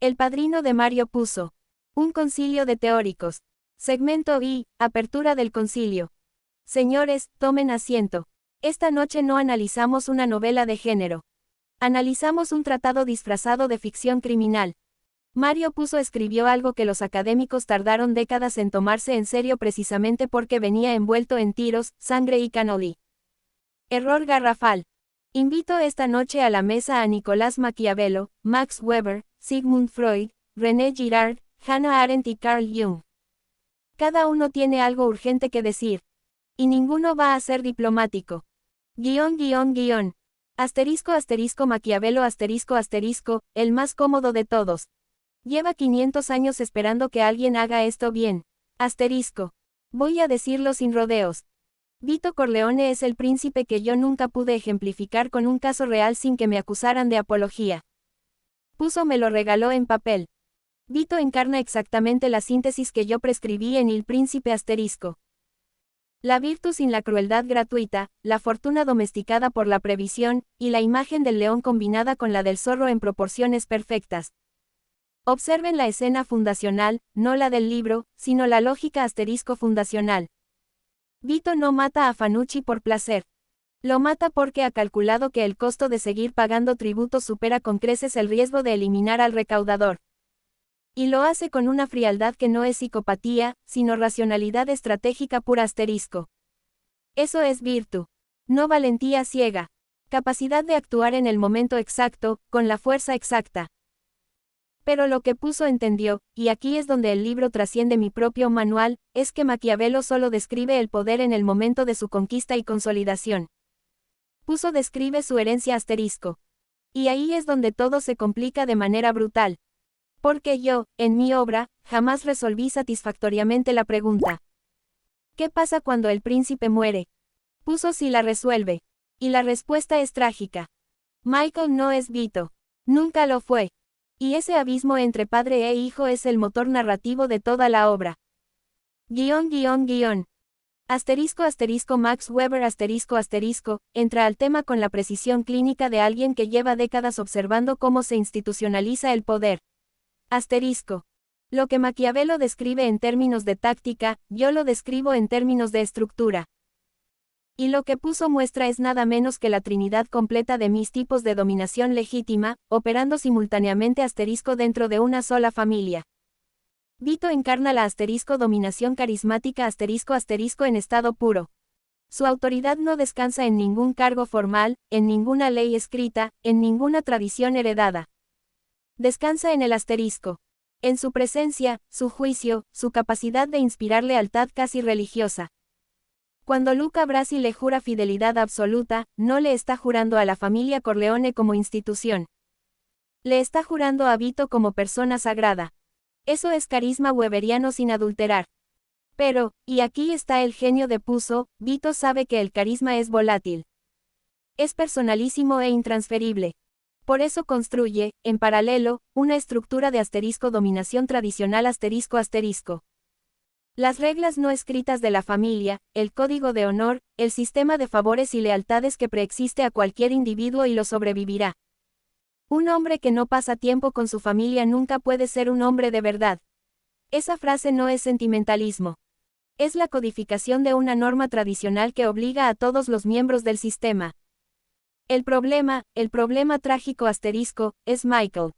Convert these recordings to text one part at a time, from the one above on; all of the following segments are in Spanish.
El padrino de Mario Puzo. Un concilio de teóricos. Segmento I, apertura del concilio. Señores, tomen asiento. Esta noche no analizamos una novela de género. Analizamos un tratado disfrazado de ficción criminal. Mario Puzo escribió algo que los académicos tardaron décadas en tomarse en serio precisamente porque venía envuelto en tiros, sangre y cannoli. Error garrafal. Invito esta noche a la mesa a Nicolás Maquiavelo, Max Weber, Sigmund Freud, René Girard, Hannah Arendt y Carl Jung. Cada uno tiene algo urgente que decir. Y ninguno va a ser diplomático. Asterisco Maquiavelo asterisco, el más cómodo de todos. Lleva 500 años esperando que alguien haga esto bien. Asterisco. Voy a decirlo sin rodeos. Vito Corleone es el príncipe que yo nunca pude ejemplificar con un caso real sin que me acusaran de apología. Puzo me lo regaló en papel. Vito encarna exactamente la síntesis que yo prescribí en Il Príncipe asterisco. La virtud sin la crueldad gratuita, la fortuna domesticada por la previsión, y la imagen del león combinada con la del zorro en proporciones perfectas. Observen la escena fundacional, no la del libro, sino la lógica asterisco fundacional. Vito no mata a Fanucci por placer. Lo mata porque ha calculado que el costo de seguir pagando tributos supera con creces el riesgo de eliminar al recaudador. Y lo hace con una frialdad que no es psicopatía, sino racionalidad estratégica pura asterisco. Eso es virtud. No valentía ciega. Capacidad de actuar en el momento exacto, con la fuerza exacta. Pero lo que Puzo entendió, y aquí es donde el libro trasciende mi propio manual, es que Maquiavelo solo describe el poder en el momento de su conquista y consolidación. Puzo describe su herencia asterisco. Y ahí es donde todo se complica de manera brutal. Porque yo, en mi obra, jamás resolví satisfactoriamente la pregunta. ¿Qué pasa cuando el príncipe muere? Puzo sí la resuelve. Y la respuesta es trágica. Michael no es Vito. Nunca lo fue. Y ese abismo entre padre e hijo es el motor narrativo de toda la obra. Asterisco Max Weber asterisco, entra al tema con la precisión clínica de alguien que lleva décadas observando cómo se institucionaliza el poder. Asterisco. Lo que Maquiavelo describe en términos de táctica, yo lo describo en términos de estructura. Y lo que Puzo muestra es nada menos que la trinidad completa de mis tipos de dominación legítima, operando simultáneamente asterisco dentro de una sola familia. Vito encarna la asterisco dominación carismática asterisco en estado puro. Su autoridad no descansa en ningún cargo formal, en ninguna ley escrita, en ninguna tradición heredada. Descansa en el asterisco. En su presencia, su juicio, su capacidad de inspirar lealtad casi religiosa. Cuando Luca Brasi le jura fidelidad absoluta, no le está jurando a la familia Corleone como institución. Le está jurando a Vito como persona sagrada. Eso es carisma weberiano sin adulterar. Pero, y aquí está el genio de Puzo, Vito sabe que el carisma es volátil. Es personalísimo e intransferible. Por eso construye, en paralelo, una estructura de asterisco dominación tradicional asterisco. Las reglas no escritas de la familia, el código de honor, el sistema de favores y lealtades que preexiste a cualquier individuo y lo sobrevivirá. Un hombre que no pasa tiempo con su familia nunca puede ser un hombre de verdad. Esa frase no es sentimentalismo. Es la codificación de una norma tradicional que obliga a todos los miembros del sistema. El problema trágico asterisco, es Michael.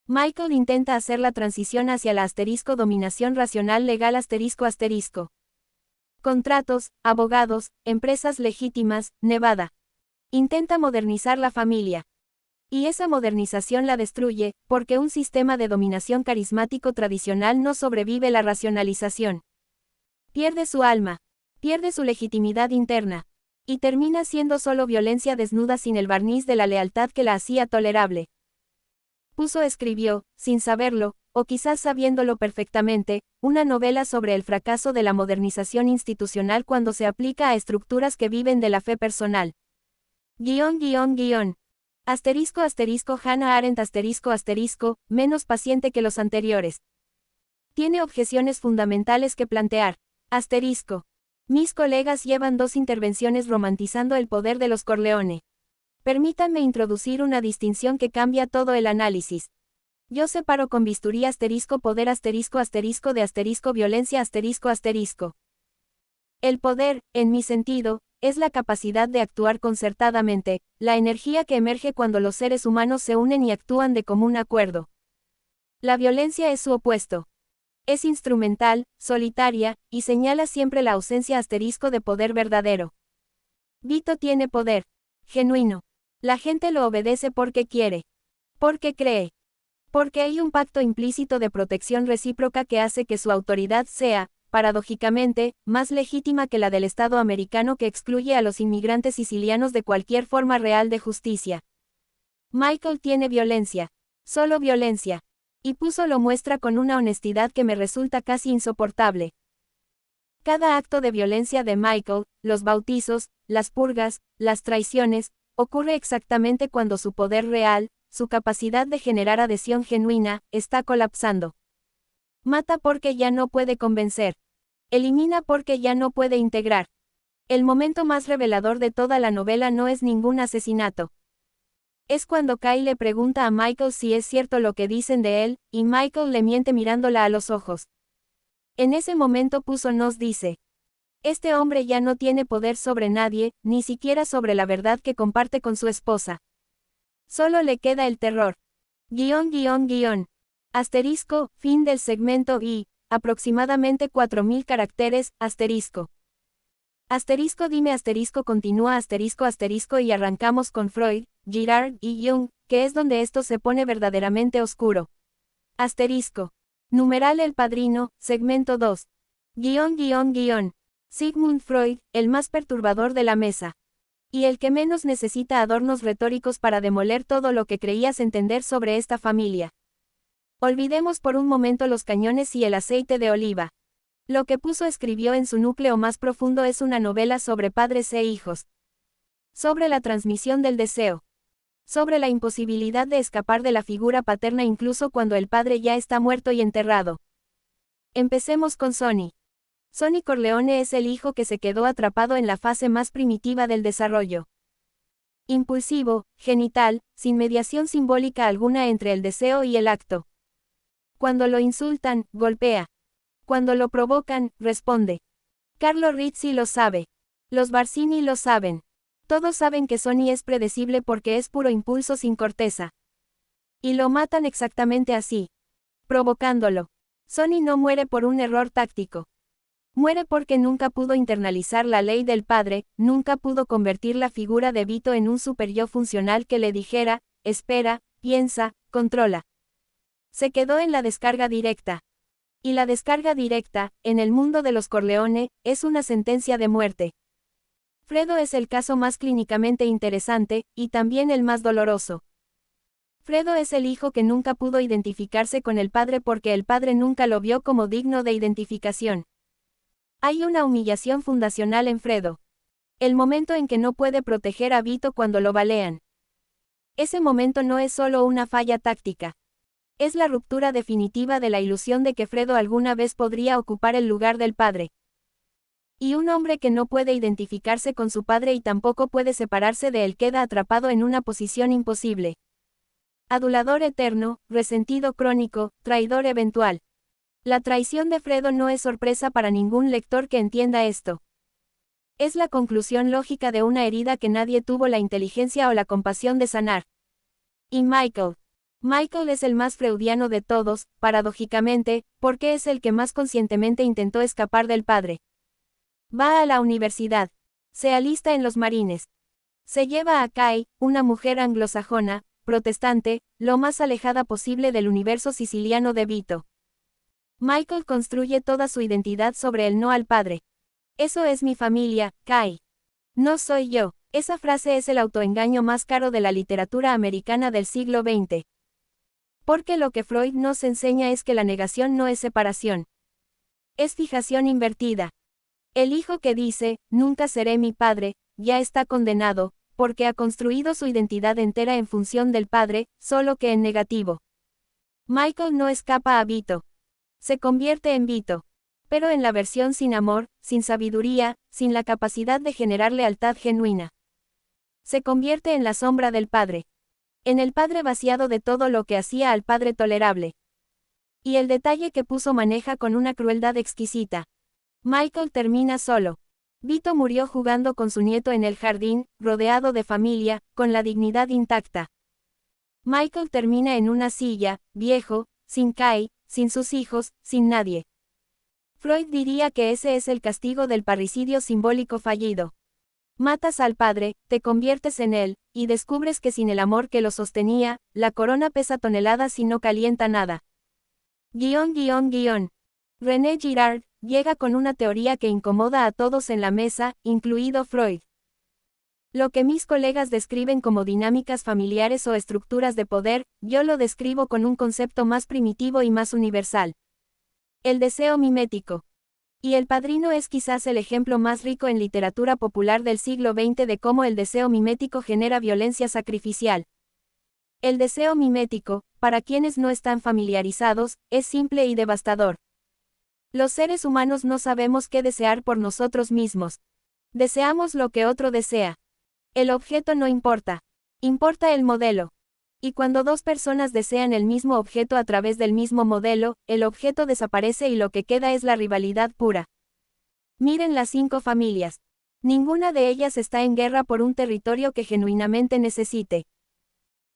Michael intenta hacer la transición hacia la asterisco dominación racional legal asterisco. Contratos, abogados, empresas legítimas, Nevada. Intenta modernizar la familia. Y esa modernización la destruye, porque un sistema de dominación carismático tradicional no sobrevive la racionalización. Pierde su alma. Pierde su legitimidad interna. Y termina siendo solo violencia desnuda sin el barniz de la lealtad que la hacía tolerable. Puzo escribió, sin saberlo, o quizás sabiéndolo perfectamente, una novela sobre el fracaso de la modernización institucional cuando se aplica a estructuras que viven de la fe personal. Asterisco Hannah Arendt asterisco, menos paciente que los anteriores. Tiene objeciones fundamentales que plantear. Asterisco. Mis colegas llevan 2 intervenciones romantizando el poder de los Corleone. Permítanme introducir una distinción que cambia todo el análisis. Yo separo con bisturí poder de violencia asterisco. El poder, en mi sentido, es la capacidad de actuar concertadamente, la energía que emerge cuando los seres humanos se unen y actúan de común acuerdo. La violencia es su opuesto. Es instrumental, solitaria, y señala siempre la ausencia de poder verdadero. Vito tiene poder. Genuino. La gente lo obedece porque quiere. Porque cree. Porque hay un pacto implícito de protección recíproca que hace que su autoridad sea, paradójicamente, más legítima que la del Estado americano que excluye a los inmigrantes sicilianos de cualquier forma real de justicia. Michael tiene violencia. Solo violencia. Y Puzo lo muestra con una honestidad que me resulta casi insoportable. Cada acto de violencia de Michael, los bautizos, las purgas, las traiciones, ocurre exactamente cuando su poder real, su capacidad de generar adhesión genuina, está colapsando. Mata porque ya no puede convencer. Elimina porque ya no puede integrar. El momento más revelador de toda la novela no es ningún asesinato. Es cuando Kay le pregunta a Michael si es cierto lo que dicen de él, y Michael le miente mirándola a los ojos. En ese momento Puzo nos dice: este hombre ya no tiene poder sobre nadie, ni siquiera sobre la verdad que comparte con su esposa. Solo le queda el terror. Asterisco, fin del segmento y, aproximadamente 4000 caracteres, asterisco. Asterisco dime asterisco continúa asterisco y arrancamos con Freud, Girard y Jung, que es donde esto se pone verdaderamente oscuro. Asterisco. Numeral El Padrino, segmento 2. Sigmund Freud, el más perturbador de la mesa. Y el que menos necesita adornos retóricos para demoler todo lo que creías entender sobre esta familia. Olvidemos por un momento los cañones y el aceite de oliva. Lo que Puzo escribió en su núcleo más profundo es una novela sobre padres e hijos. Sobre la transmisión del deseo. Sobre la imposibilidad de escapar de la figura paterna incluso cuando el padre ya está muerto y enterrado. Empecemos con Sonny. Sonny Corleone es el hijo que se quedó atrapado en la fase más primitiva del desarrollo. Impulsivo, genital, sin mediación simbólica alguna entre el deseo y el acto. Cuando lo insultan, golpea. Cuando lo provocan, responde. Carlo Rizzi lo sabe. Los Barcini lo saben. Todos saben que Sonny es predecible porque es puro impulso sin corteza. Y lo matan exactamente así. Provocándolo. Sonny no muere por un error táctico. Muere porque nunca pudo internalizar la ley del padre, nunca pudo convertir la figura de Vito en un superyo funcional que le dijera, espera, piensa, controla. Se quedó en la descarga directa. Y la descarga directa, en el mundo de los Corleone, es una sentencia de muerte. Fredo es el caso más clínicamente interesante, y también el más doloroso. Fredo es el hijo que nunca pudo identificarse con el padre porque el padre nunca lo vio como digno de identificación. Hay una humillación fundacional en Fredo. El momento en que no puede proteger a Vito cuando lo balean. Ese momento no es solo una falla táctica. Es la ruptura definitiva de la ilusión de que Fredo alguna vez podría ocupar el lugar del padre. Y un hombre que no puede identificarse con su padre y tampoco puede separarse de él queda atrapado en una posición imposible. Adulador eterno, resentido crónico, traidor eventual. La traición de Fredo no es sorpresa para ningún lector que entienda esto. Es la conclusión lógica de una herida que nadie tuvo la inteligencia o la compasión de sanar. Y Michael es el más freudiano de todos, paradójicamente, porque es el que más conscientemente intentó escapar del padre. Va a la universidad. Se alista en los marines. Se lleva a Kay, una mujer anglosajona, protestante, lo más alejada posible del universo siciliano de Vito. Michael construye toda su identidad sobre el no al padre. Eso es mi familia, Kay. No soy yo. Esa frase es el autoengaño más caro de la literatura americana del siglo XX. Porque lo que Freud nos enseña es que la negación no es separación. Es fijación invertida. El hijo que dice, nunca seré mi padre, ya está condenado, porque ha construido su identidad entera en función del padre, solo que en negativo. Michael no escapa a Vito. Se convierte en Vito. Pero en la versión sin amor, sin sabiduría, sin la capacidad de generar lealtad genuina. Se convierte en la sombra del padre. En el padre vaciado de todo lo que hacía al padre tolerable. Y el detalle que puso maneja con una crueldad exquisita. Michael termina solo. Vito murió jugando con su nieto en el jardín, rodeado de familia, con la dignidad intacta. Michael termina en una silla, viejo, sin Kai, sin sus hijos, sin nadie. Freud diría que ese es el castigo del parricidio simbólico fallido. Matas al padre, te conviertes en él, y descubres que sin el amor que lo sostenía, la corona pesa toneladas y no calienta nada. René Girard llega con una teoría que incomoda a todos en la mesa, incluido Freud. Lo que mis colegas describen como dinámicas familiares o estructuras de poder, yo lo describo con un concepto más primitivo y más universal. El deseo mimético. Y El Padrino es quizás el ejemplo más rico en literatura popular del siglo XX de cómo el deseo mimético genera violencia sacrificial. El deseo mimético, para quienes no están familiarizados, es simple y devastador. Los seres humanos no sabemos qué desear por nosotros mismos. Deseamos lo que otro desea. El objeto no importa. Importa el modelo. Y cuando dos personas desean el mismo objeto a través del mismo modelo, el objeto desaparece y lo que queda es la rivalidad pura. Miren las 5 familias. Ninguna de ellas está en guerra por un territorio que genuinamente necesite.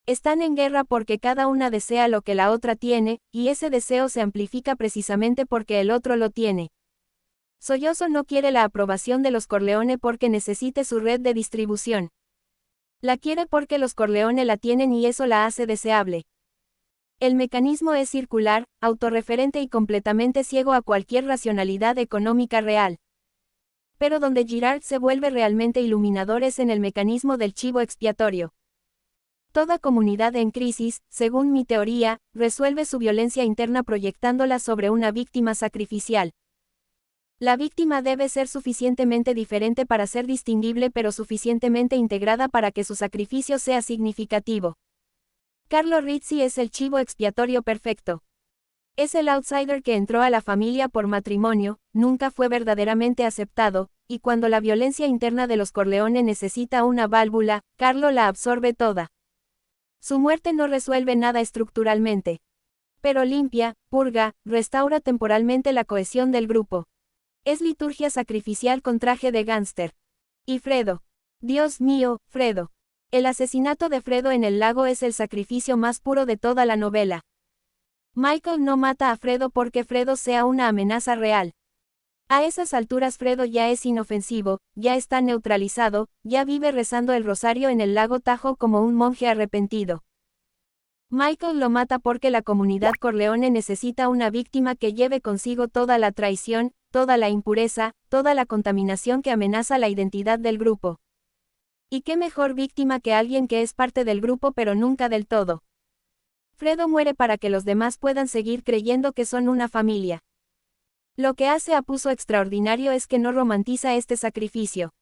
Están en guerra porque cada una desea lo que la otra tiene, y ese deseo se amplifica precisamente porque el otro lo tiene. Sollozzo no quiere la aprobación de los Corleone porque necesite su red de distribución. La quiere porque los Corleone la tienen y eso la hace deseable. El mecanismo es circular, autorreferente y completamente ciego a cualquier racionalidad económica real. Pero donde Girard se vuelve realmente iluminador es en el mecanismo del chivo expiatorio. Toda comunidad en crisis, según mi teoría, resuelve su violencia interna proyectándola sobre una víctima sacrificial. La víctima debe ser suficientemente diferente para ser distinguible pero suficientemente integrada para que su sacrificio sea significativo. Carlo Rizzi es el chivo expiatorio perfecto. Es el outsider que entró a la familia por matrimonio, nunca fue verdaderamente aceptado, y cuando la violencia interna de los Corleone necesita una válvula, Carlo la absorbe toda. Su muerte no resuelve nada estructuralmente. Pero limpia, purga, restaura temporalmente la cohesión del grupo. Es liturgia sacrificial con traje de gángster. Y Fredo. Dios mío, Fredo. El asesinato de Fredo en el lago es el sacrificio más puro de toda la novela. Michael no mata a Fredo porque Fredo sea una amenaza real. A esas alturas Fredo ya es inofensivo, ya está neutralizado, ya vive rezando el rosario en el lago Tajo como un monje arrepentido. Michael lo mata porque la comunidad Corleone necesita una víctima que lleve consigo toda la traición, toda la impureza, toda la contaminación que amenaza la identidad del grupo. ¿Y qué mejor víctima que alguien que es parte del grupo pero nunca del todo? Fredo muere para que los demás puedan seguir creyendo que son una familia. Lo que hace a Puzo extraordinario es que no romantiza este sacrificio.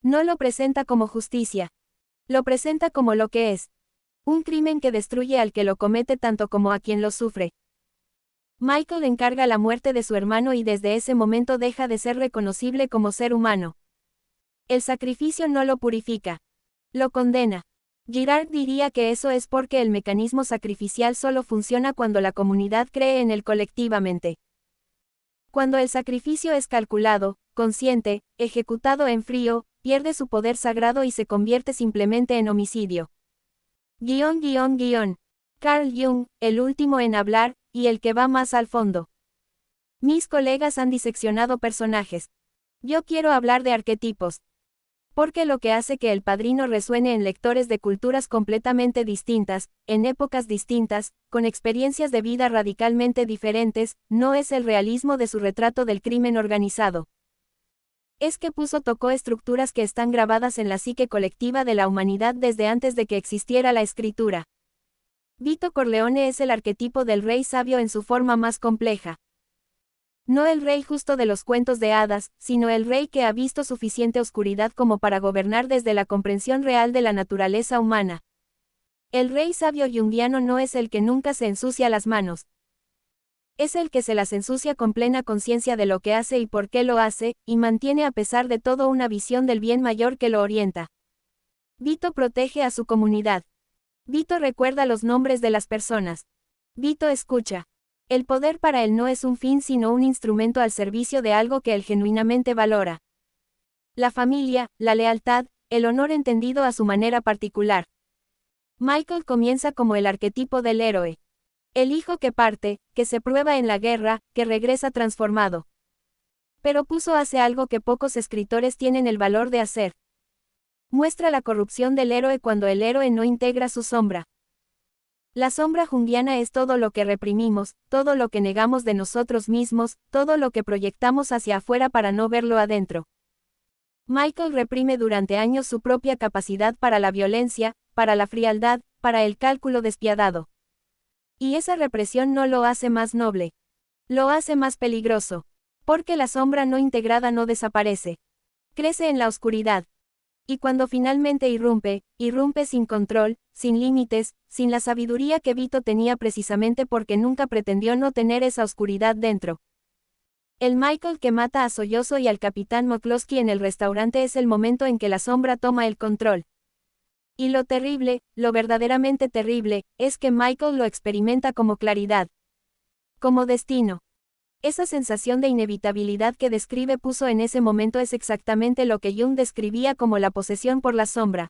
No lo presenta como justicia. Lo presenta como lo que es. Un crimen que destruye al que lo comete tanto como a quien lo sufre. Michael encarga la muerte de su hermano y desde ese momento deja de ser reconocible como ser humano. El sacrificio no lo purifica. Lo condena. Girard diría que eso es porque el mecanismo sacrificial solo funciona cuando la comunidad cree en él colectivamente. Cuando el sacrificio es calculado, consciente, ejecutado en frío, pierde su poder sagrado y se convierte simplemente en homicidio. Carl Jung, el último en hablar, y el que va más al fondo. Mis colegas han diseccionado personajes. Yo quiero hablar de arquetipos. Porque lo que hace que El Padrino resuene en lectores de culturas completamente distintas, en épocas distintas, con experiencias de vida radicalmente diferentes, no es el realismo de su retrato del crimen organizado. Es que Puzo tocó estructuras que están grabadas en la psique colectiva de la humanidad desde antes de que existiera la escritura. Vito Corleone es el arquetipo del rey sabio en su forma más compleja. No el rey justo de los cuentos de hadas, sino el rey que ha visto suficiente oscuridad como para gobernar desde la comprensión real de la naturaleza humana. El rey sabio junguiano no es el que nunca se ensucia las manos. Es el que se las ensucia con plena conciencia de lo que hace y por qué lo hace, y mantiene a pesar de todo una visión del bien mayor que lo orienta. Vito protege a su comunidad. Vito recuerda los nombres de las personas. Vito escucha. El poder para él no es un fin sino un instrumento al servicio de algo que él genuinamente valora. La familia, la lealtad, el honor entendido a su manera particular. Michael comienza como el arquetipo del héroe. El hijo que parte, que se prueba en la guerra, que regresa transformado. Pero Puzo hace algo que pocos escritores tienen el valor de hacer. Muestra la corrupción del héroe cuando el héroe no integra su sombra. La sombra junguiana es todo lo que reprimimos, todo lo que negamos de nosotros mismos, todo lo que proyectamos hacia afuera para no verlo adentro. Michael reprime durante años su propia capacidad para la violencia, para la frialdad, para el cálculo despiadado. Y esa represión no lo hace más noble. Lo hace más peligroso. Porque la sombra no integrada no desaparece. Crece en la oscuridad. Y cuando finalmente irrumpe sin control, sin límites, sin la sabiduría que Vito tenía precisamente porque nunca pretendió no tener esa oscuridad dentro. El Michael que mata a Sollozo y al capitán McCloskey en el restaurante es el momento en que la sombra toma el control. Y lo terrible, lo verdaderamente terrible, es que Michael lo experimenta como claridad. Como destino. Esa sensación de inevitabilidad que describe Puzo en ese momento es exactamente lo que Jung describía como la posesión por la sombra.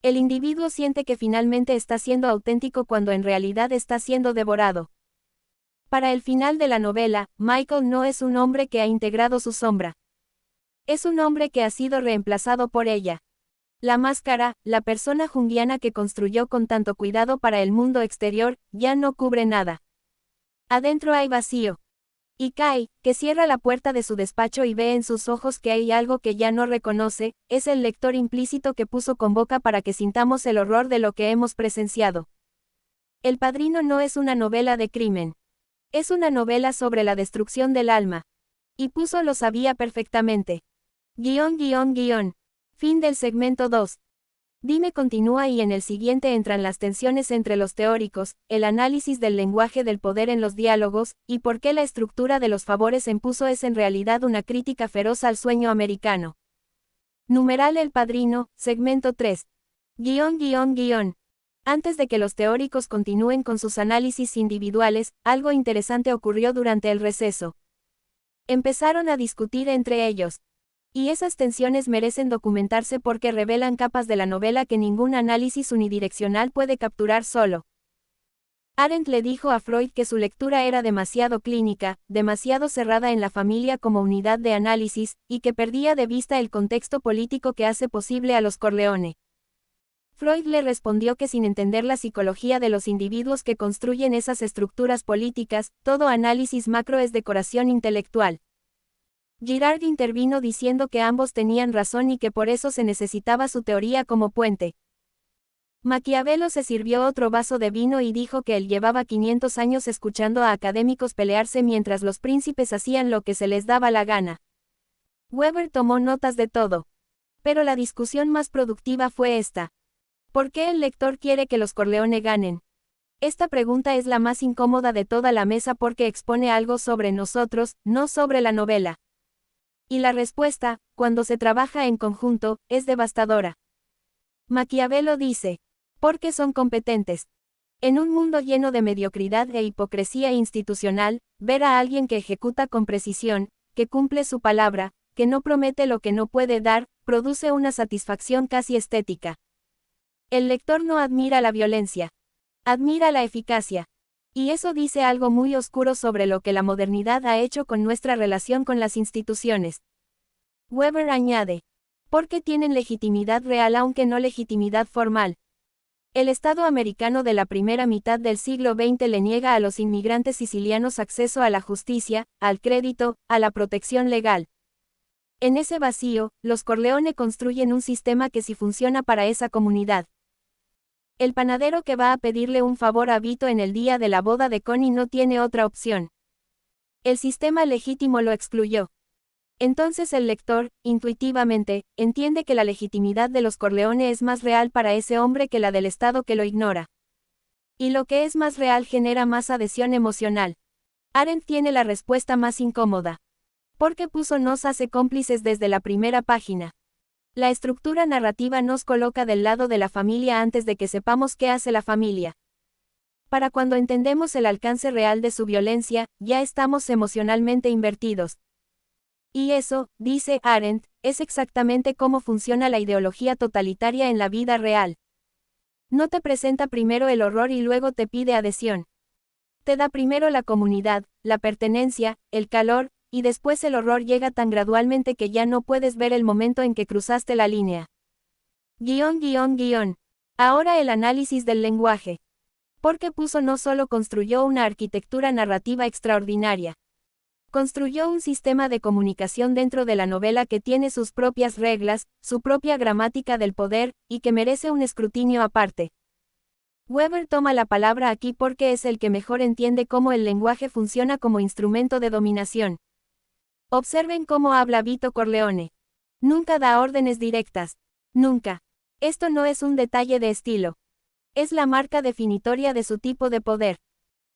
El individuo siente que finalmente está siendo auténtico cuando en realidad está siendo devorado. Para el final de la novela, Michael no es un hombre que ha integrado su sombra. Es un hombre que ha sido reemplazado por ella. La máscara, la persona junguiana que construyó con tanto cuidado para el mundo exterior, ya no cubre nada. Adentro hay vacío. Y Kai, que cierra la puerta de su despacho y ve en sus ojos que hay algo que ya no reconoce, es el lector implícito que Puzo convoca para que sintamos el horror de lo que hemos presenciado. El Padrino no es una novela de crimen. Es una novela sobre la destrucción del alma. Y Puzo lo sabía perfectamente. Fin del segmento 2. Dime continúa y en el siguiente entran las tensiones entre los teóricos, el análisis del lenguaje del poder en los diálogos, y por qué la estructura de los favores en Puzo es en realidad una crítica feroz al sueño americano. Numeral El Padrino, segmento 3. Antes de que los teóricos continúen con sus análisis individuales, algo interesante ocurrió durante el receso. Empezaron a discutir entre ellos. Y esas tensiones merecen documentarse porque revelan capas de la novela que ningún análisis unidireccional puede capturar solo. Arendt le dijo a Freud que su lectura era demasiado clínica, demasiado cerrada en la familia como unidad de análisis, y que perdía de vista el contexto político que hace posible a los Corleone. Freud le respondió que sin entender la psicología de los individuos que construyen esas estructuras políticas, todo análisis macro es decoración intelectual. Girard intervino diciendo que ambos tenían razón y que por eso se necesitaba su teoría como puente. Maquiavelo se sirvió otro vaso de vino y dijo que él llevaba 500 años escuchando a académicos pelearse mientras los príncipes hacían lo que se les daba la gana. Weber tomó notas de todo. Pero la discusión más productiva fue esta. ¿Por qué el lector quiere que los Corleone ganen? Esta pregunta es la más incómoda de toda la mesa porque expone algo sobre nosotros, no sobre la novela. Y la respuesta, cuando se trabaja en conjunto, es devastadora. Maquiavelo dice, porque son competentes. En un mundo lleno de mediocridad e hipocresía institucional, ver a alguien que ejecuta con precisión, que cumple su palabra, que no promete lo que no puede dar, produce una satisfacción casi estética. El lector no admira la violencia. Admira la eficacia. Y eso dice algo muy oscuro sobre lo que la modernidad ha hecho con nuestra relación con las instituciones. Weber añade, porque tienen legitimidad real aunque no legitimidad formal. El Estado americano de la primera mitad del siglo XX le niega a los inmigrantes sicilianos acceso a la justicia, al crédito, a la protección legal. En ese vacío, los Corleone construyen un sistema que sí funciona para esa comunidad. El panadero que va a pedirle un favor a Vito en el día de la boda de Connie no tiene otra opción. El sistema legítimo lo excluyó. Entonces el lector, intuitivamente, entiende que la legitimidad de los Corleone es más real para ese hombre que la del Estado que lo ignora. Y lo que es más real genera más adhesión emocional. Arendt tiene la respuesta más incómoda. Porque Puzo nos hace cómplices desde la primera página. La estructura narrativa nos coloca del lado de la familia antes de que sepamos qué hace la familia. Para cuando entendemos el alcance real de su violencia, ya estamos emocionalmente invertidos. Y eso, dice Arendt, es exactamente cómo funciona la ideología totalitaria en la vida real. No te presenta primero el horror y luego te pide adhesión. Te da primero la comunidad, la pertenencia, el calor, y después el horror llega tan gradualmente que ya no puedes ver el momento en que cruzaste la línea. Ahora el análisis del lenguaje. Porque Puzo no solo construyó una arquitectura narrativa extraordinaria. Construyó un sistema de comunicación dentro de la novela que tiene sus propias reglas, su propia gramática del poder, y que merece un escrutinio aparte. Weber toma la palabra aquí porque es el que mejor entiende cómo el lenguaje funciona como instrumento de dominación. Observen cómo habla Vito Corleone. Nunca da órdenes directas. Nunca. Esto no es un detalle de estilo. Es la marca definitoria de su tipo de poder.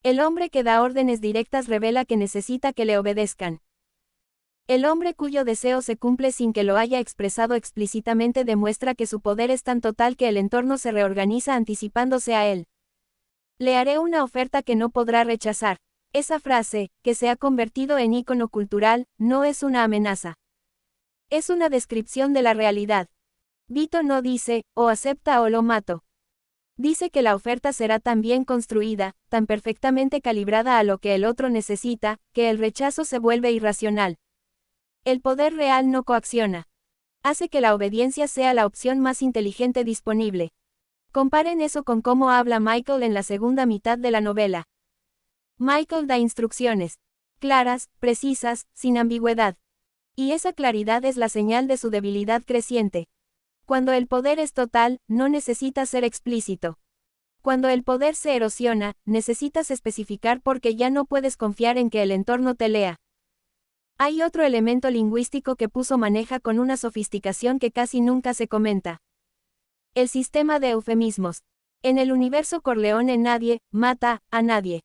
El hombre que da órdenes directas revela que necesita que le obedezcan. El hombre cuyo deseo se cumple sin que lo haya expresado explícitamente demuestra que su poder es tan total que el entorno se reorganiza anticipándose a él. Le haré una oferta que no podrá rechazar. Esa frase, que se ha convertido en ícono cultural, no es una amenaza. Es una descripción de la realidad. Vito no dice, o acepta o lo mato. Dice que la oferta será tan bien construida, tan perfectamente calibrada a lo que el otro necesita, que el rechazo se vuelve irracional. El poder real no coacciona. Hace que la obediencia sea la opción más inteligente disponible. Comparen eso con cómo habla Michael en la segunda mitad de la novela. Michael da instrucciones claras, precisas, sin ambigüedad. Y esa claridad es la señal de su debilidad creciente. Cuando el poder es total, no necesita ser explícito. Cuando el poder se erosiona, necesitas especificar porque ya no puedes confiar en que el entorno te lea. Hay otro elemento lingüístico que Puzo maneja con una sofisticación que casi nunca se comenta. El sistema de eufemismos. En el universo Corleone nadie mata a nadie.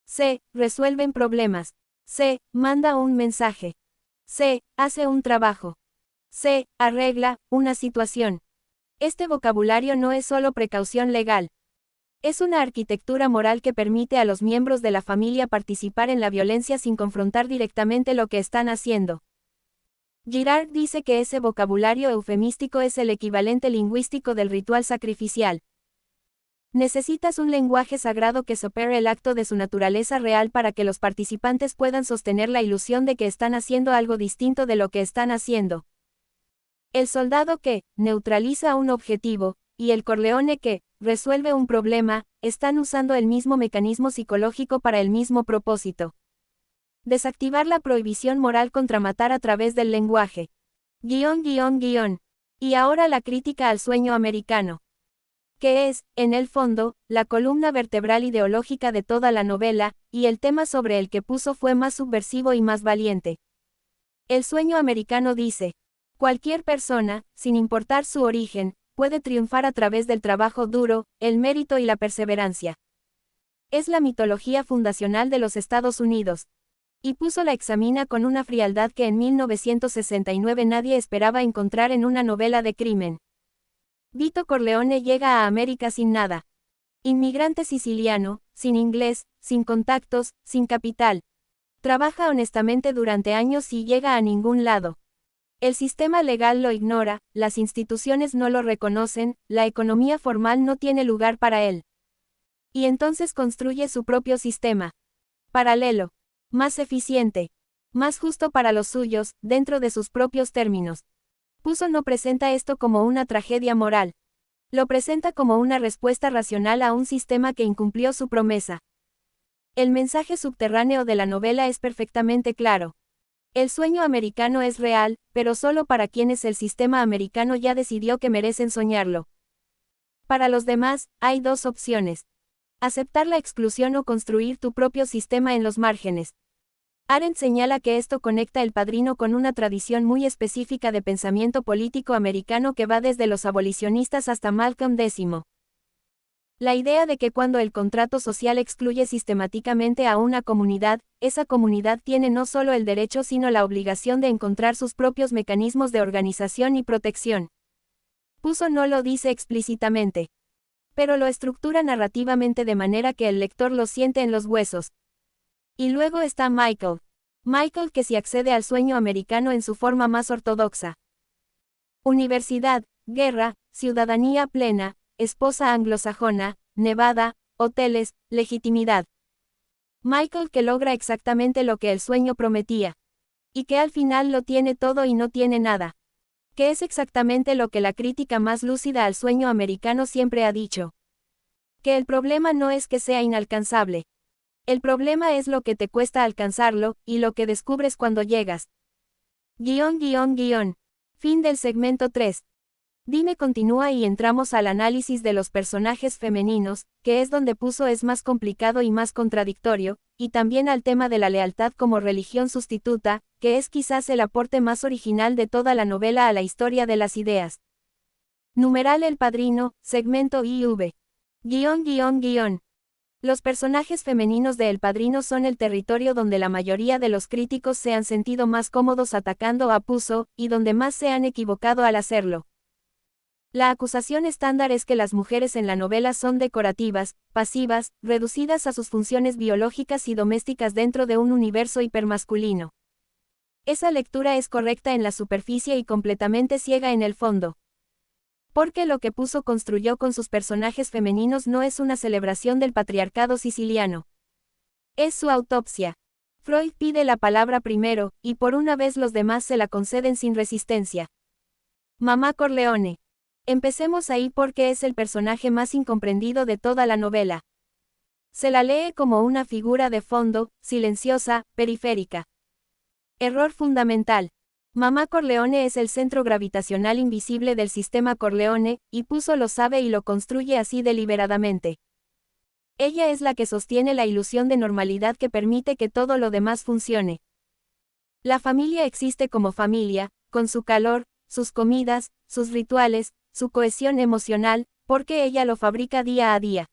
Se resuelven problemas. Se manda un mensaje. Se hace un trabajo. Se arregla una situación. Este vocabulario no es solo precaución legal. Es una arquitectura moral que permite a los miembros de la familia participar en la violencia sin confrontar directamente lo que están haciendo. Girard dice que ese vocabulario eufemístico es el equivalente lingüístico del ritual sacrificial. Necesitas un lenguaje sagrado que supere el acto de su naturaleza real para que los participantes puedan sostener la ilusión de que están haciendo algo distinto de lo que están haciendo. El soldado que neutraliza un objetivo, y el Corleone que resuelve un problema, están usando el mismo mecanismo psicológico para el mismo propósito. Desactivar la prohibición moral contra matar a través del lenguaje. Y ahora la crítica al sueño americano. Que es, en el fondo, la columna vertebral ideológica de toda la novela, y el tema sobre el que Puzo fue más subversivo y más valiente. El sueño americano dice: cualquier persona, sin importar su origen, puede triunfar a través del trabajo duro, el mérito y la perseverancia. Es la mitología fundacional de los Estados Unidos. Y Puzo la examina con una frialdad que en 1969 nadie esperaba encontrar en una novela de crimen. Vito Corleone llega a América sin nada. Inmigrante siciliano, sin inglés, sin contactos, sin capital. Trabaja honestamente durante años y llega a ningún lado. El sistema legal lo ignora, las instituciones no lo reconocen, la economía formal no tiene lugar para él. Y entonces construye su propio sistema. Paralelo. Más eficiente. Más justo para los suyos, dentro de sus propios términos. Puzo no presenta esto como una tragedia moral. Lo presenta como una respuesta racional a un sistema que incumplió su promesa. El mensaje subterráneo de la novela es perfectamente claro. El sueño americano es real, pero solo para quienes el sistema americano ya decidió que merecen soñarlo. Para los demás, hay dos opciones. Aceptar la exclusión o construir tu propio sistema en los márgenes. Arendt señala que esto conecta El Padrino con una tradición muy específica de pensamiento político americano que va desde los abolicionistas hasta Malcolm X. La idea de que cuando el contrato social excluye sistemáticamente a una comunidad, esa comunidad tiene no solo el derecho sino la obligación de encontrar sus propios mecanismos de organización y protección. Puzo no lo dice explícitamente, pero lo estructura narrativamente de manera que el lector lo siente en los huesos. Y luego está Michael. Michael que sí accede al sueño americano en su forma más ortodoxa. Universidad, guerra, ciudadanía plena, esposa anglosajona, Nevada, hoteles, legitimidad. Michael que logra exactamente lo que el sueño prometía. Y que al final lo tiene todo y no tiene nada. Que es exactamente lo que la crítica más lúcida al sueño americano siempre ha dicho. Que el problema no es que sea inalcanzable. El problema es lo que te cuesta alcanzarlo, y lo que descubres cuando llegas. Fin del segmento 3. Dime continúa y entramos al análisis de los personajes femeninos, que es donde Puzo es más complicado y más contradictorio, y también al tema de la lealtad como religión sustituta, que es quizás el aporte más original de toda la novela a la historia de las ideas. Numeral El Padrino, segmento IV. Los personajes femeninos de El Padrino son el territorio donde la mayoría de los críticos se han sentido más cómodos atacando a Puzo, y donde más se han equivocado al hacerlo. La acusación estándar es que las mujeres en la novela son decorativas, pasivas, reducidas a sus funciones biológicas y domésticas dentro de un universo hipermasculino. Esa lectura es correcta en la superficie y completamente ciega en el fondo. Porque lo que Puzo construyó con sus personajes femeninos no es una celebración del patriarcado siciliano. Es su autopsia. Freud pide la palabra primero, y por una vez los demás se la conceden sin resistencia. Mamá Corleone. Empecemos ahí porque es el personaje más incomprendido de toda la novela. Se la lee como una figura de fondo, silenciosa, periférica. Error fundamental. Mamá Corleone es el centro gravitacional invisible del sistema Corleone, y Puzo lo sabe y lo construye así deliberadamente. Ella es la que sostiene la ilusión de normalidad que permite que todo lo demás funcione. La familia existe como familia, con su calor, sus comidas, sus rituales, su cohesión emocional, porque ella lo fabrica día a día.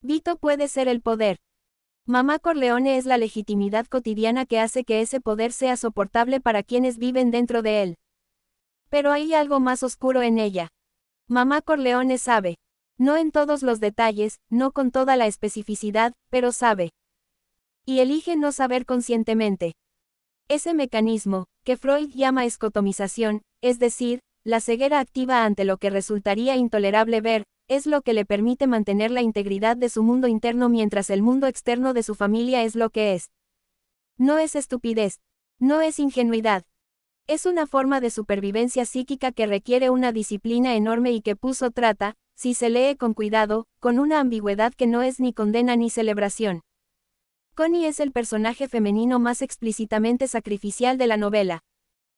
Vito puede ser el poder. Mamá Corleone es la legitimidad cotidiana que hace que ese poder sea soportable para quienes viven dentro de él. Pero hay algo más oscuro en ella. Mamá Corleone sabe. No en todos los detalles, no con toda la especificidad, pero sabe. Y elige no saber conscientemente. Ese mecanismo, que Freud llama escotomización, es decir, la ceguera activa ante lo que resultaría intolerable ver, es lo que le permite mantener la integridad de su mundo interno mientras el mundo externo de su familia es lo que es. No es estupidez. No es ingenuidad. Es una forma de supervivencia psíquica que requiere una disciplina enorme y que Puzo trata, si se lee con cuidado, con una ambigüedad que no es ni condena ni celebración. Connie es el personaje femenino más explícitamente sacrificial de la novela.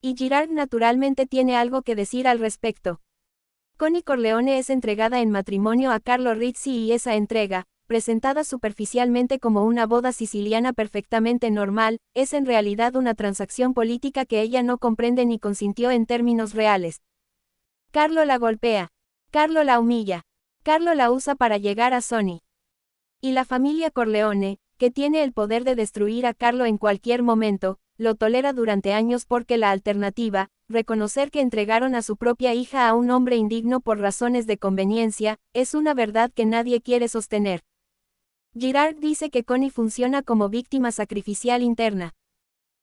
Y Girard naturalmente tiene algo que decir al respecto. Connie Corleone es entregada en matrimonio a Carlo Rizzi y esa entrega, presentada superficialmente como una boda siciliana perfectamente normal, es en realidad una transacción política que ella no comprende ni consintió en términos reales. Carlo la golpea. Carlo la humilla. Carlo la usa para llegar a Sonny. Y la familia Corleone, que tiene el poder de destruir a Carlo en cualquier momento, lo tolera durante años porque la alternativa, reconocer que entregaron a su propia hija a un hombre indigno por razones de conveniencia, es una verdad que nadie quiere sostener. Girard dice que Connie funciona como víctima sacrificial interna.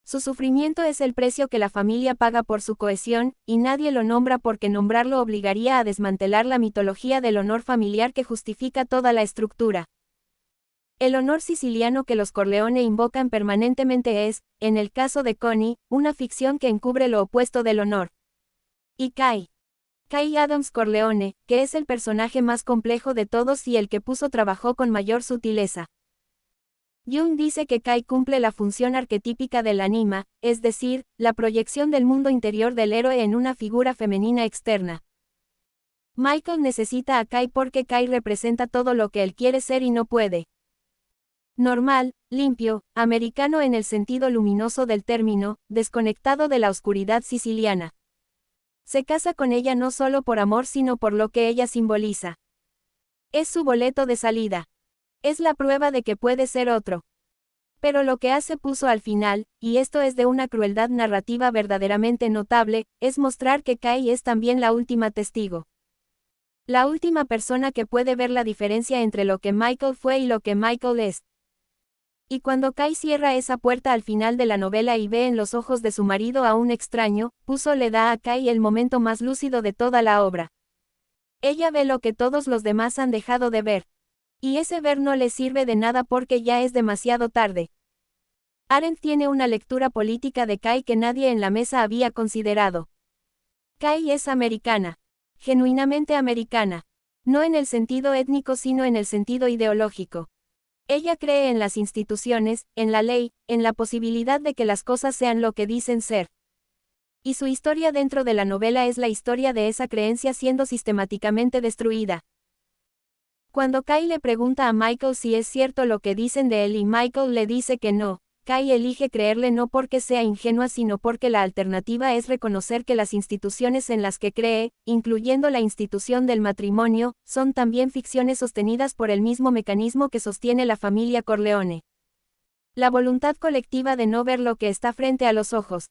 Su sufrimiento es el precio que la familia paga por su cohesión, y nadie lo nombra porque nombrarlo obligaría a desmantelar la mitología del honor familiar que justifica toda la estructura. El honor siciliano que los Corleone invocan permanentemente es, en el caso de Connie, una ficción que encubre lo opuesto del honor. Y Kay Adams Corleone, que es el personaje más complejo de todos y el que Puzo trabajó con mayor sutileza. Jung dice que Kay cumple la función arquetípica del anima, es decir, la proyección del mundo interior del héroe en una figura femenina externa. Michael necesita a Kay porque Kay representa todo lo que él quiere ser y no puede. Normal, limpio, americano en el sentido luminoso del término, desconectado de la oscuridad siciliana. Se casa con ella no solo por amor sino por lo que ella simboliza. Es su boleto de salida. Es la prueba de que puede ser otro. Pero lo que hace Puzo al final, y esto es de una crueldad narrativa verdaderamente notable, es mostrar que Kay es también la última testigo. La última persona que puede ver la diferencia entre lo que Michael fue y lo que Michael es. Y cuando Kai cierra esa puerta al final de la novela y ve en los ojos de su marido a un extraño, le da a Kai el momento más lúcido de toda la obra. Ella ve lo que todos los demás han dejado de ver. Y ese ver no le sirve de nada porque ya es demasiado tarde. Arendt tiene una lectura política de Kai que nadie en la mesa había considerado. Kai es americana. Genuinamente americana. No en el sentido étnico sino en el sentido ideológico. Ella cree en las instituciones, en la ley, en la posibilidad de que las cosas sean lo que dicen ser. Y su historia dentro de la novela es la historia de esa creencia siendo sistemáticamente destruida. Cuando Kai le pregunta a Michael si es cierto lo que dicen de él y Michael le dice que no, Kai elige creerle no porque sea ingenua sino porque la alternativa es reconocer que las instituciones en las que cree, incluyendo la institución del matrimonio, son también ficciones sostenidas por el mismo mecanismo que sostiene la familia Corleone. La voluntad colectiva de no ver lo que está frente a los ojos.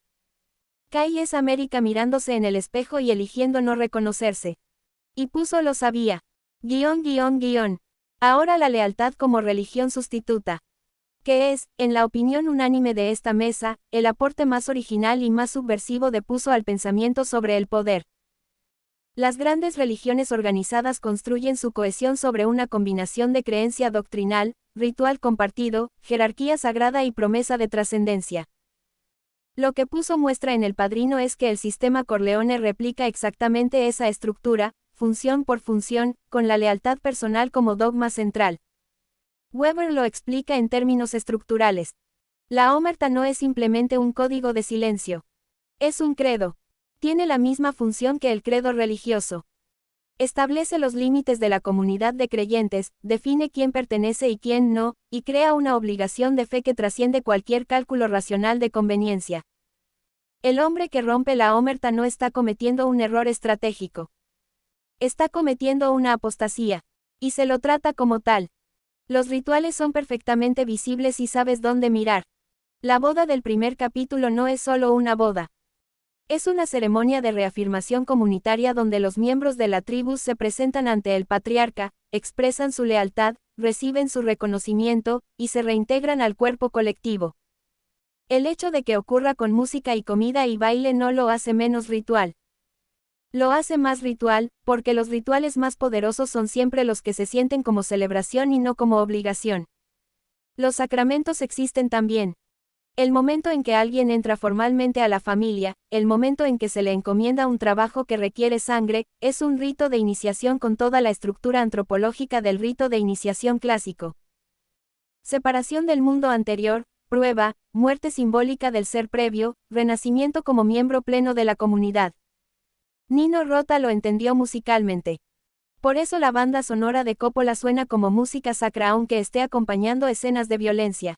Kai es América mirándose en el espejo y eligiendo no reconocerse. Y lo sabía. Ahora la lealtad como religión sustituta. Que es, en la opinión unánime de esta mesa, el aporte más original y más subversivo de al pensamiento sobre el poder. Las grandes religiones organizadas construyen su cohesión sobre una combinación de creencia doctrinal, ritual compartido, jerarquía sagrada y promesa de trascendencia. Lo que muestra en El Padrino es que el sistema Corleone replica exactamente esa estructura, función por función, con la lealtad personal como dogma central. Weber lo explica en términos estructurales. La omerta no es simplemente un código de silencio. Es un credo. Tiene la misma función que el credo religioso. Establece los límites de la comunidad de creyentes, define quién pertenece y quién no, y crea una obligación de fe que trasciende cualquier cálculo racional de conveniencia. El hombre que rompe la omerta no está cometiendo un error estratégico. Está cometiendo una apostasía. Y se lo trata como tal. Los rituales son perfectamente visibles y sabes dónde mirar. La boda del primer capítulo no es solo una boda. Es una ceremonia de reafirmación comunitaria donde los miembros de la tribu se presentan ante el patriarca, expresan su lealtad, reciben su reconocimiento, y se reintegran al cuerpo colectivo. El hecho de que ocurra con música y comida y baile no lo hace menos ritual. Lo hace más ritual, porque los rituales más poderosos son siempre los que se sienten como celebración y no como obligación. Los sacramentos existen también. El momento en que alguien entra formalmente a la familia, el momento en que se le encomienda un trabajo que requiere sangre, es un rito de iniciación con toda la estructura antropológica del rito de iniciación clásico. Separación del mundo anterior, prueba, muerte simbólica del ser previo, renacimiento como miembro pleno de la comunidad. Nino Rota lo entendió musicalmente. Por eso la banda sonora de Coppola suena como música sacra aunque esté acompañando escenas de violencia.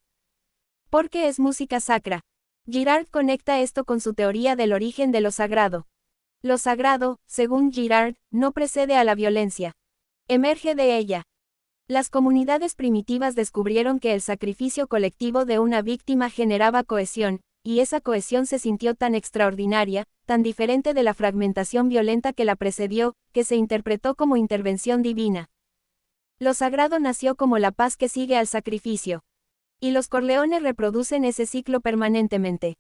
Porque es música sacra. Girard conecta esto con su teoría del origen de lo sagrado. Lo sagrado, según Girard, no precede a la violencia. Emerge de ella. Las comunidades primitivas descubrieron que el sacrificio colectivo de una víctima generaba cohesión, y esa cohesión se sintió tan extraordinaria, tan diferente de la fragmentación violenta que la precedió, que se interpretó como intervención divina. Lo sagrado nació como la paz que sigue al sacrificio. Y los Corleone reproducen ese ciclo permanentemente.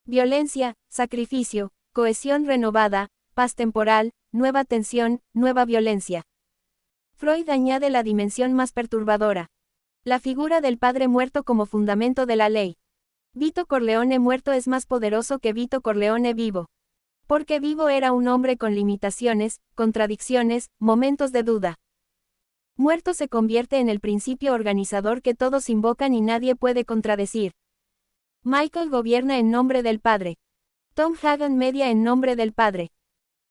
Violencia, sacrificio, cohesión renovada, paz temporal, nueva tensión, nueva violencia. Freud añade la dimensión más perturbadora. La figura del padre muerto como fundamento de la ley. Vito Corleone muerto es más poderoso que Vito Corleone vivo. Porque vivo era un hombre con limitaciones, contradicciones, momentos de duda. Muerto se convierte en el principio organizador que todos invocan y nadie puede contradecir. Michael gobierna en nombre del Padre. Tom Hagen media en nombre del Padre.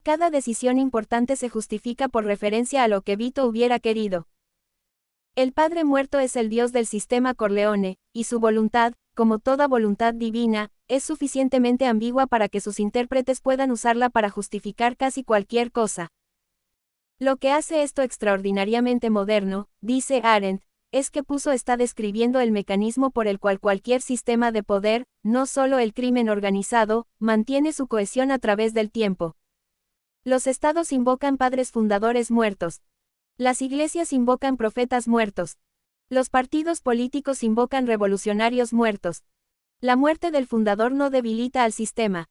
Cada decisión importante se justifica por referencia a lo que Vito hubiera querido. El Padre muerto es el Dios del sistema Corleone, y su voluntad, como toda voluntad divina, es suficientemente ambigua para que sus intérpretes puedan usarla para justificar casi cualquier cosa. Lo que hace esto extraordinariamente moderno, dice Arendt, es que está describiendo el mecanismo por el cual cualquier sistema de poder, no solo el crimen organizado, mantiene su cohesión a través del tiempo. Los estados invocan padres fundadores muertos. Las iglesias invocan profetas muertos. Los partidos políticos invocan revolucionarios muertos. La muerte del fundador no debilita al sistema.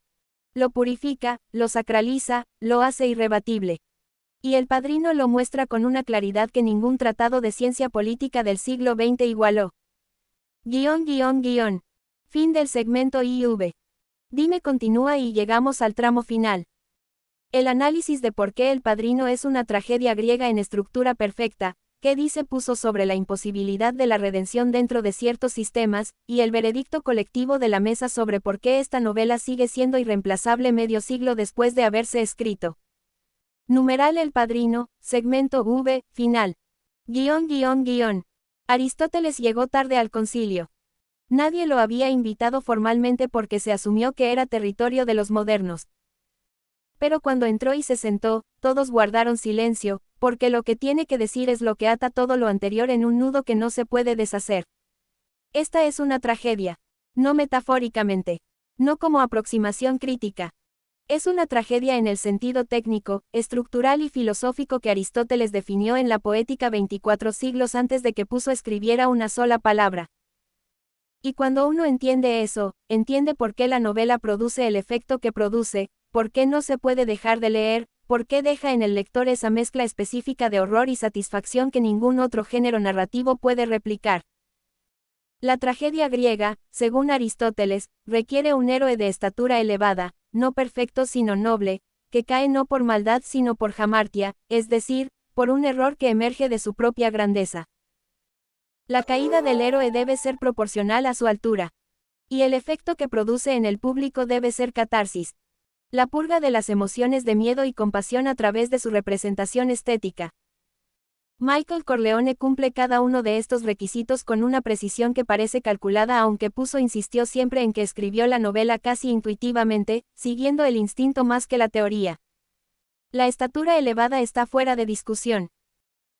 Lo purifica, lo sacraliza, lo hace irrebatible. Y El Padrino lo muestra con una claridad que ningún tratado de ciencia política del siglo XX igualó. Fin del segmento IV. Dime continúa y llegamos al tramo final. El análisis de por qué El Padrino es una tragedia griega en estructura perfecta, qué dice puso sobre la imposibilidad de la redención dentro de ciertos sistemas, y el veredicto colectivo de la mesa sobre por qué esta novela sigue siendo irreemplazable medio siglo después de haberse escrito. Numeral El Padrino, segmento V, final. Aristóteles llegó tarde al concilio. Nadie lo había invitado formalmente porque se asumió que era territorio de los modernos. Pero cuando entró y se sentó, todos guardaron silencio, porque lo que tiene que decir es lo que ata todo lo anterior en un nudo que no se puede deshacer. Esta es una tragedia. No metafóricamente. No como aproximación crítica. Es una tragedia en el sentido técnico, estructural y filosófico que Aristóteles definió en la Poética 24 siglos antes de que Puso escribiera una sola palabra. Y cuando uno entiende eso, entiende por qué la novela produce el efecto que produce, por qué no se puede dejar de leer, por qué deja en el lector esa mezcla específica de horror y satisfacción que ningún otro género narrativo puede replicar. La tragedia griega, según Aristóteles, requiere un héroe de estatura elevada, no perfecto sino noble, que cae no por maldad sino por jamartia, es decir, por un error que emerge de su propia grandeza. La caída del héroe debe ser proporcional a su altura. Y el efecto que produce en el público debe ser catarsis. La purga de las emociones de miedo y compasión a través de su representación estética. Michael Corleone cumple cada uno de estos requisitos con una precisión que parece calculada, aunque Puzo insistió siempre en que escribió la novela casi intuitivamente, siguiendo el instinto más que la teoría. La estatura elevada está fuera de discusión.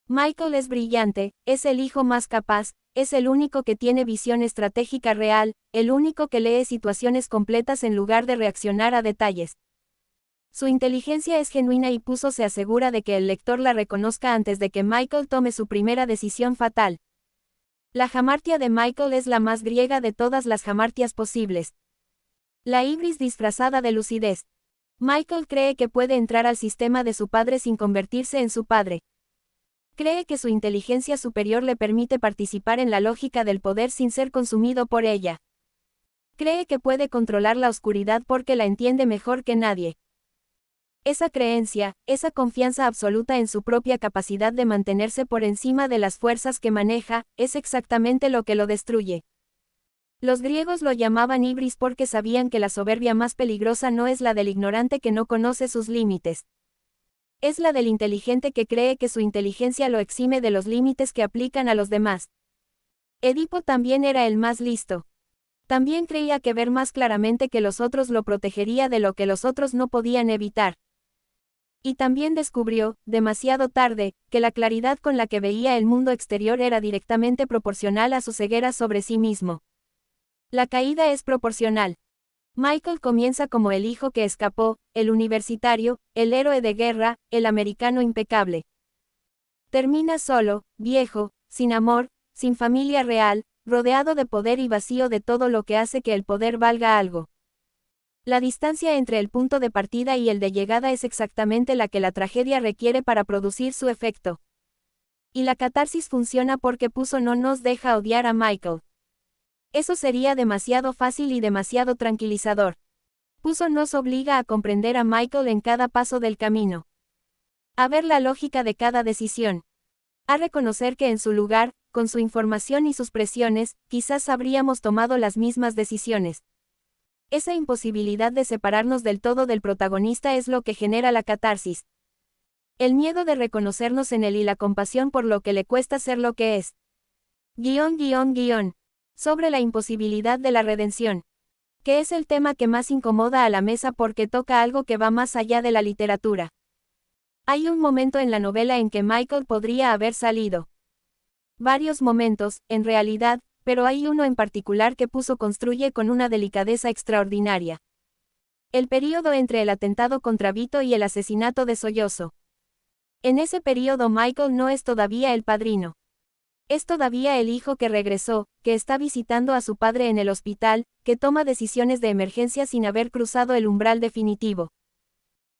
Michael es brillante, es el hijo más capaz, es el único que tiene visión estratégica real, el único que lee situaciones completas en lugar de reaccionar a detalles. Su inteligencia es genuina y Puzo se asegura de que el lector la reconozca antes de que Michael tome su primera decisión fatal. La jamartia de Michael es la más griega de todas las jamartias posibles. La ibris disfrazada de lucidez. Michael cree que puede entrar al sistema de su padre sin convertirse en su padre. Cree que su inteligencia superior le permite participar en la lógica del poder sin ser consumido por ella. Cree que puede controlar la oscuridad porque la entiende mejor que nadie. Esa creencia, esa confianza absoluta en su propia capacidad de mantenerse por encima de las fuerzas que maneja, es exactamente lo que lo destruye. Los griegos lo llamaban ibris porque sabían que la soberbia más peligrosa no es la del ignorante que no conoce sus límites. Es la del inteligente que cree que su inteligencia lo exime de los límites que aplican a los demás. Edipo también era el más listo. También creía que ver más claramente que los otros lo protegería de lo que los otros no podían evitar. Y también descubrió, demasiado tarde, que la claridad con la que veía el mundo exterior era directamente proporcional a su ceguera sobre sí mismo. La caída es proporcional. Michael comienza como el hijo que escapó, el universitario, el héroe de guerra, el americano impecable. Termina solo, viejo, sin amor, sin familia real, rodeado de poder y vacío de todo lo que hace que el poder valga algo. La distancia entre el punto de partida y el de llegada es exactamente la que la tragedia requiere para producir su efecto. Y la catarsis funciona porque Puzo no nos deja odiar a Michael. Eso sería demasiado fácil y demasiado tranquilizador. Puzo nos obliga a comprender a Michael en cada paso del camino. A ver la lógica de cada decisión. A reconocer que en su lugar, con su información y sus presiones, quizás habríamos tomado las mismas decisiones. Esa imposibilidad de separarnos del todo del protagonista es lo que genera la catarsis. El miedo de reconocernos en él y la compasión por lo que le cuesta ser lo que es. Sobre la imposibilidad de la redención. Que es el tema que más incomoda a la mesa porque toca algo que va más allá de la literatura. Hay un momento en la novela en que Michael podría haber salido. Varios momentos, en realidad, pero hay uno en particular que Puzo construye con una delicadeza extraordinaria. El período entre el atentado contra Vito y el asesinato de Sollozo. En ese período Michael no es todavía el padrino. Es todavía el hijo que regresó, que está visitando a su padre en el hospital, que toma decisiones de emergencia sin haber cruzado el umbral definitivo.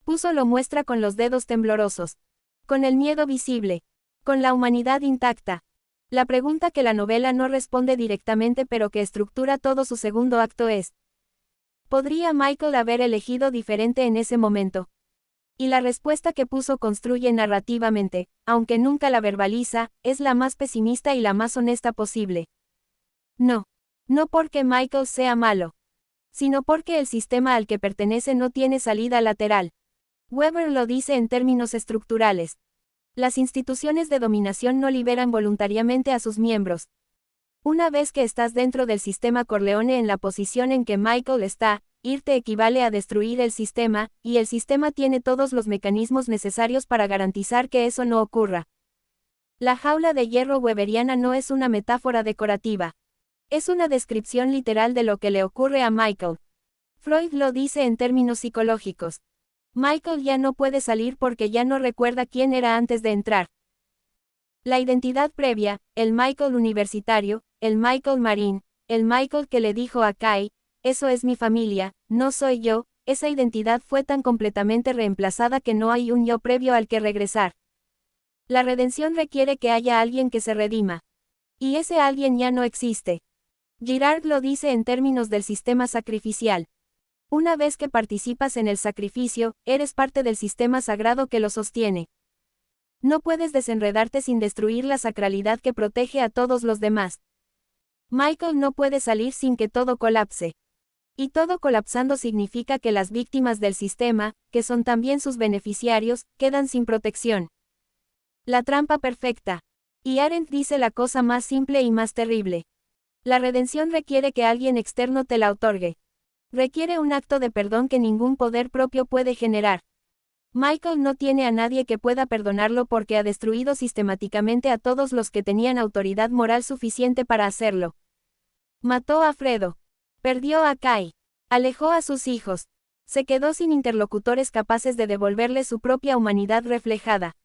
Puzo lo muestra con los dedos temblorosos. Con el miedo visible. Con la humanidad intacta. La pregunta que la novela no responde directamente pero que estructura todo su segundo acto es: ¿podría Michael haber elegido diferente en ese momento? Y la respuesta que Puzo construye narrativamente, aunque nunca la verbaliza, es la más pesimista y la más honesta posible. No. No porque Michael sea malo, sino porque el sistema al que pertenece no tiene salida lateral. Weber lo dice en términos estructurales. Las instituciones de dominación no liberan voluntariamente a sus miembros. Una vez que estás dentro del sistema Corleone en la posición en que Michael está, irte equivale a destruir el sistema, y el sistema tiene todos los mecanismos necesarios para garantizar que eso no ocurra. La jaula de hierro weberiana no es una metáfora decorativa. Es una descripción literal de lo que le ocurre a Michael. Freud lo dice en términos psicológicos. Michael ya no puede salir porque ya no recuerda quién era antes de entrar. La identidad previa, el Michael universitario, el Michael Marín, el Michael que le dijo a Kai, eso es mi familia, no soy yo, esa identidad fue tan completamente reemplazada que no hay un yo previo al que regresar. La redención requiere que haya alguien que se redima. Y ese alguien ya no existe. Girard lo dice en términos del sistema sacrificial. Una vez que participas en el sacrificio, eres parte del sistema sagrado que lo sostiene. No puedes desenredarte sin destruir la sacralidad que protege a todos los demás. Michael no puede salir sin que todo colapse. Y todo colapsando significa que las víctimas del sistema, que son también sus beneficiarios, quedan sin protección. La trampa perfecta. Y Arendt dice la cosa más simple y más terrible. La redención requiere que alguien externo te la otorgue. Requiere un acto de perdón que ningún poder propio puede generar. Michael no tiene a nadie que pueda perdonarlo porque ha destruido sistemáticamente a todos los que tenían autoridad moral suficiente para hacerlo. Mató a Fredo. Perdió a Kai. Alejó a sus hijos. Se quedó sin interlocutores capaces de devolverle su propia humanidad reflejada.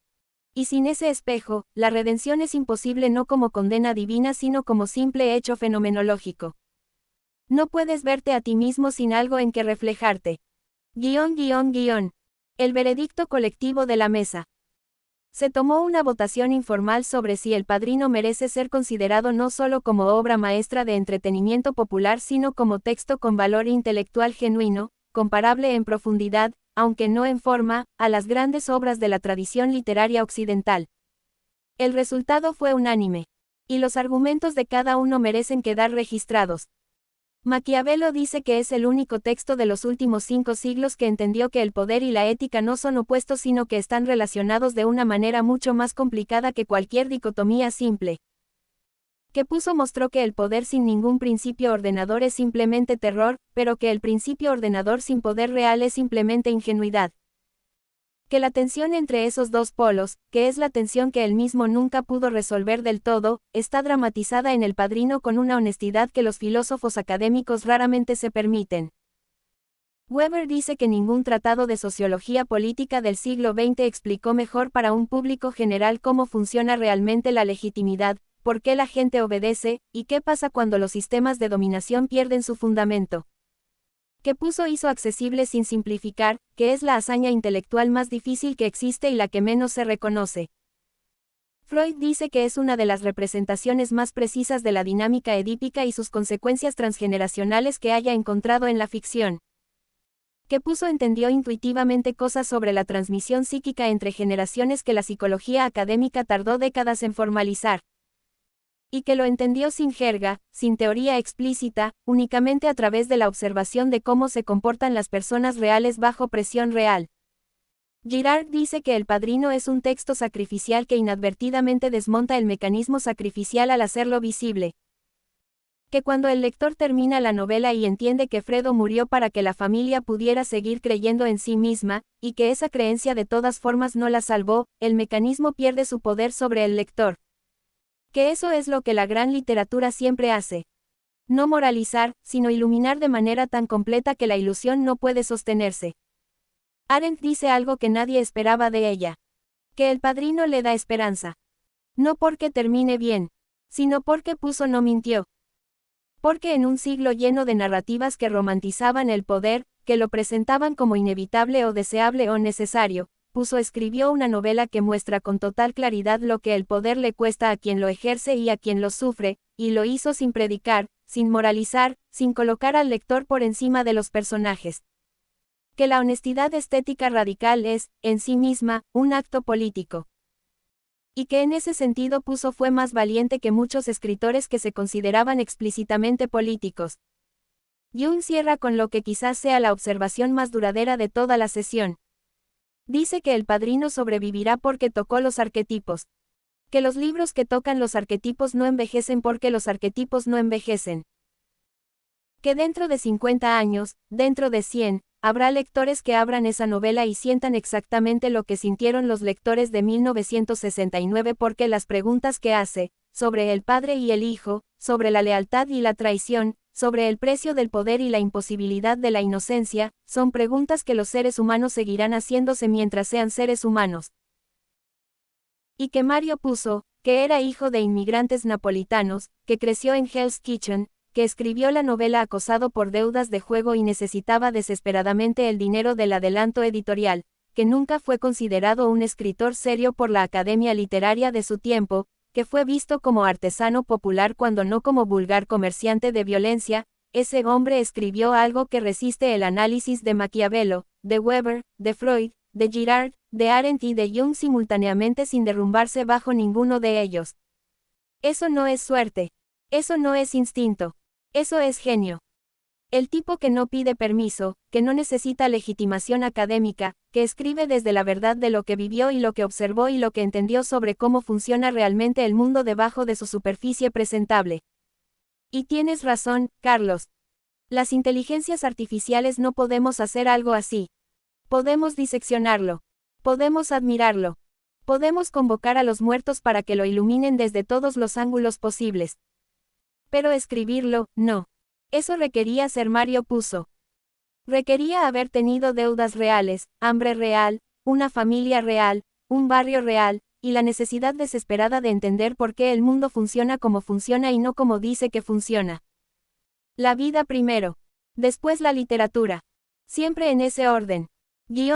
Y sin ese espejo, la redención es imposible no como condena divina sino como simple hecho fenomenológico. No puedes verte a ti mismo sin algo en que reflejarte. El veredicto colectivo de la mesa. Se tomó una votación informal sobre si El Padrino merece ser considerado no solo como obra maestra de entretenimiento popular sino como texto con valor intelectual genuino, comparable en profundidad, aunque no en forma, a las grandes obras de la tradición literaria occidental. El resultado fue unánime. Y los argumentos de cada uno merecen quedar registrados. Maquiavelo dice que es el único texto de los últimos 5 siglos que entendió que el poder y la ética no son opuestos sino que están relacionados de una manera mucho más complicada que cualquier dicotomía simple. Que mostró que el poder sin ningún principio ordenador es simplemente terror, pero que el principio ordenador sin poder real es simplemente ingenuidad. Que la tensión entre esos dos polos, que es la tensión que él mismo nunca pudo resolver del todo, está dramatizada en El Padrino con una honestidad que los filósofos académicos raramente se permiten. Weber dice que ningún tratado de sociología política del siglo XX explicó mejor para un público general cómo funciona realmente la legitimidad, por qué la gente obedece, y qué pasa cuando los sistemas de dominación pierden su fundamento. Que hizo accesible sin simplificar, que es la hazaña intelectual más difícil que existe y la que menos se reconoce. Freud dice que es una de las representaciones más precisas de la dinámica edípica y sus consecuencias transgeneracionales que haya encontrado en la ficción. Que entendió intuitivamente cosas sobre la transmisión psíquica entre generaciones que la psicología académica tardó décadas en formalizar. Y que lo entendió sin jerga, sin teoría explícita, únicamente a través de la observación de cómo se comportan las personas reales bajo presión real. Girard dice que El Padrino es un texto sacrificial que inadvertidamente desmonta el mecanismo sacrificial al hacerlo visible. Que cuando el lector termina la novela y entiende que Fredo murió para que la familia pudiera seguir creyendo en sí misma, y que esa creencia de todas formas no la salvó, el mecanismo pierde su poder sobre el lector. Que eso es lo que la gran literatura siempre hace. No moralizar, sino iluminar de manera tan completa que la ilusión no puede sostenerse. Arendt dice algo que nadie esperaba de ella. Que el padrino le da esperanza. No porque termine bien, sino porque puso no mintió. Porque en un siglo lleno de narrativas que romantizaban el poder, que lo presentaban como inevitable o deseable o necesario, escribió una novela que muestra con total claridad lo que el poder le cuesta a quien lo ejerce y a quien lo sufre, y lo hizo sin predicar, sin moralizar, sin colocar al lector por encima de los personajes. Que la honestidad estética radical es, en sí misma, un acto político. Y que en ese sentido fue más valiente que muchos escritores que se consideraban explícitamente políticos. Jung cierra con lo que quizás sea la observación más duradera de toda la sesión. Dice que el padrino sobrevivirá porque tocó los arquetipos. Que los libros que tocan los arquetipos no envejecen porque los arquetipos no envejecen. Que dentro de 50 años, dentro de 100, habrá lectores que abran esa novela y sientan exactamente lo que sintieron los lectores de 1969 porque las preguntas que hace, sobre el padre y el hijo, sobre la lealtad y la traición, sobre el precio del poder y la imposibilidad de la inocencia, son preguntas que los seres humanos seguirán haciéndose mientras sean seres humanos. Y que Mario Puzo, que era hijo de inmigrantes napolitanos, que creció en Hell's Kitchen, que escribió la novela acosado por deudas de juego y necesitaba desesperadamente el dinero del adelanto editorial, que nunca fue considerado un escritor serio por la Academia Literaria de su tiempo, que fue visto como artesano popular cuando no como vulgar comerciante de violencia, ese hombre escribió algo que resiste el análisis de Maquiavelo, de Weber, de Freud, de Girard, de Arendt y de Jung simultáneamente sin derrumbarse bajo ninguno de ellos. Eso no es suerte. Eso no es instinto. Eso es genio. El tipo que no pide permiso, que no necesita legitimación académica, que escribe desde la verdad de lo que vivió y lo que observó y lo que entendió sobre cómo funciona realmente el mundo debajo de su superficie presentable. Y tienes razón, Carlos. Las inteligencias artificiales no podemos hacer algo así. Podemos diseccionarlo. Podemos admirarlo. Podemos convocar a los muertos para que lo iluminen desde todos los ángulos posibles. Pero escribirlo, no. Eso requería ser Mario Puzo. Requería haber tenido deudas reales, hambre real, una familia real, un barrio real, y la necesidad desesperada de entender por qué el mundo funciona como funciona y no como dice que funciona. La vida primero. Después la literatura. Siempre en ese orden.